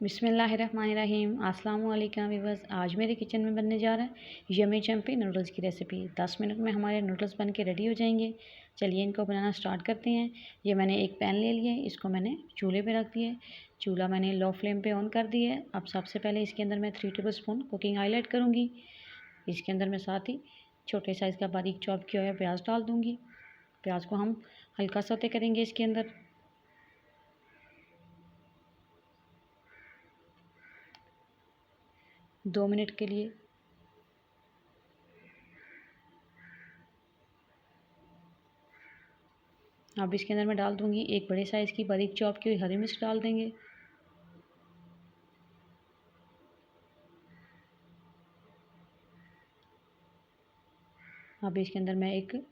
बिस्मिल्लाहिर्रहमानिर्रहीम। अस्सलाम वालेकुम व्यूअर्स। आज मेरे किचन में बनने जा रहा है यमी चम्पी नूडल्स की रेसिपी। 10 मिनट में हमारे नूडल्स बन के रेडी हो जाएंगे। चलिए इनको बनाना स्टार्ट करते हैं। ये मैंने एक पैन ले लिया है, इसको मैंने चूल्हे पे रख दिया है। चूल्हा मैंने लो फ्लेम पे ऑन कर दिया है। अब सबसे पहले इसके अंदर मैं 3 table spoon cooking oil add करूँगी। इसके अंदर मैं साथ ही छोटे साइज़ का बारीक चॉप किया हुआ प्याज डाल दूँगी। प्याज को हम हल्का सौते करेंगे इसके अंदर। 2 मिनट के लिए। अब इसके अंदर मैं डाल दूंगी एक बड़े साइज़ की बारीक चॉप की हुई हरी मिर्च डाल देंगे। अब इसके अंदर मैं एक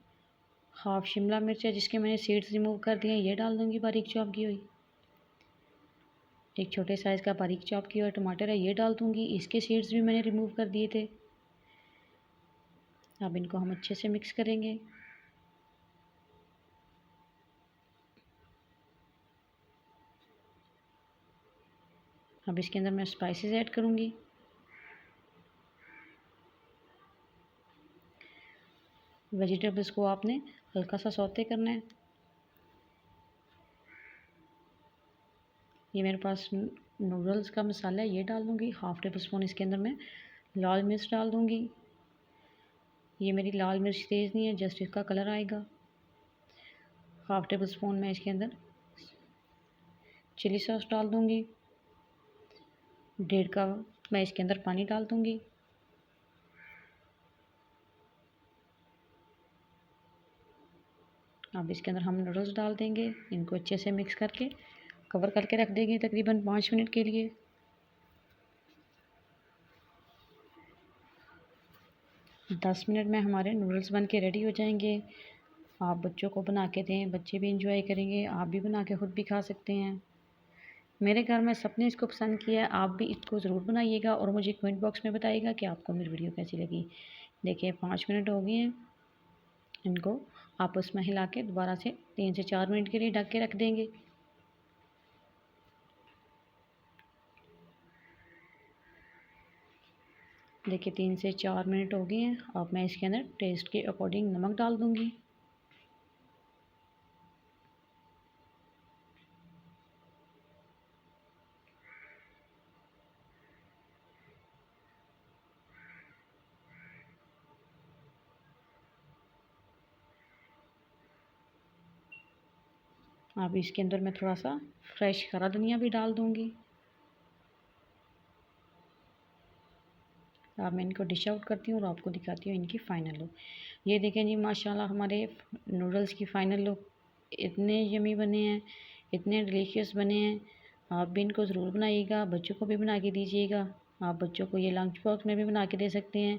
हाफ शिमला मिर्च है जिसके मैंने सीड्स रिमूव कर दिए हैं, ये डाल दूंगी बारीक चॉप की हुई। एक छोटे साइज़ का बारीक चॉप किया हुआ टमाटर है, ये डाल दूंगी। इसके सीड्स भी मैंने रिमूव कर दिए थे। अब इनको हम अच्छे से मिक्स करेंगे। अब इसके अंदर मैं स्पाइसेस ऐड करूंगी। वेजिटेबल्स को आपने हल्का सा सौते करना है। ये मेरे पास नूडल्स का मसाला है, ये डाल दूंगी। हाफ टेबल स्पून इसके अंदर मैं लाल मिर्च डाल दूंगी। ये मेरी लाल मिर्च तेज़ नहीं है, जस्ट इसका कलर आएगा। हाफ टेबल स्पून मैं इसके अंदर चिली सॉस डाल दूंगी। 1.5 कप मैं इसके अंदर पानी डाल दूंगी। अब इसके अंदर हम नूडल्स डाल देंगे। इनको अच्छे से मिक्स करके कवर करके रख देंगे तकरीबन 5 मिनट के लिए। दस मिनट में हमारे नूडल्स बन के रेडी हो जाएंगे। आप बच्चों को बना के दें, बच्चे भी इंजॉय करेंगे। आप भी बना के ख़ुद भी खा सकते हैं। मेरे घर में सबने इसको पसंद किया है। आप भी इसको ज़रूर बनाइएगा और मुझे कमेंट बॉक्स में बताइएगा कि आपको मेरी वीडियो कैसी लगी। देखिए 5 मिनट हो गए हैं। इनको आपस में हिला के दोबारा से 3 से 4 मिनट के लिए ढक के रख देंगे। देखिए 3 से 4 मिनट हो गए हैं। अब मैं इसके अंदर टेस्ट के अकॉर्डिंग नमक डाल दूँगी। अब इसके अंदर मैं थोड़ा सा फ्रेश हरा धनिया भी डाल दूँगी। अब मैं इनको डिश आउट करती हूँ और आपको दिखाती हूँ इनकी फ़ाइनल लुक। ये देखें जी, माशाल्लाह हमारे नूडल्स की फ़ाइनल लुक इतने यमी बने हैं, इतने डिलीशियस बने हैं। आप भी इनको ज़रूर बनाइएगा, बच्चों को भी बना के दीजिएगा। आप बच्चों को ये लंच बॉक्स में भी बना के दे सकते हैं।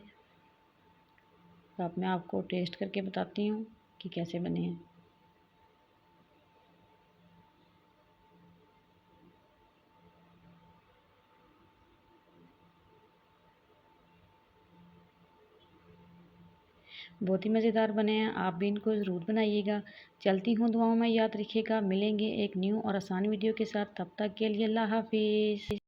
तो अब मैं आपको टेस्ट करके बताती हूँ कि कैसे बने हैं। बहुत ही मज़ेदार बने हैं। आप भी इनको ज़रूर बनाइएगा। चलती हूँ दुआओं में, याद रखिएगा। मिलेंगे एक न्यू और आसान वीडियो के साथ। तब तक के लिए अल्लाह हाफिज़।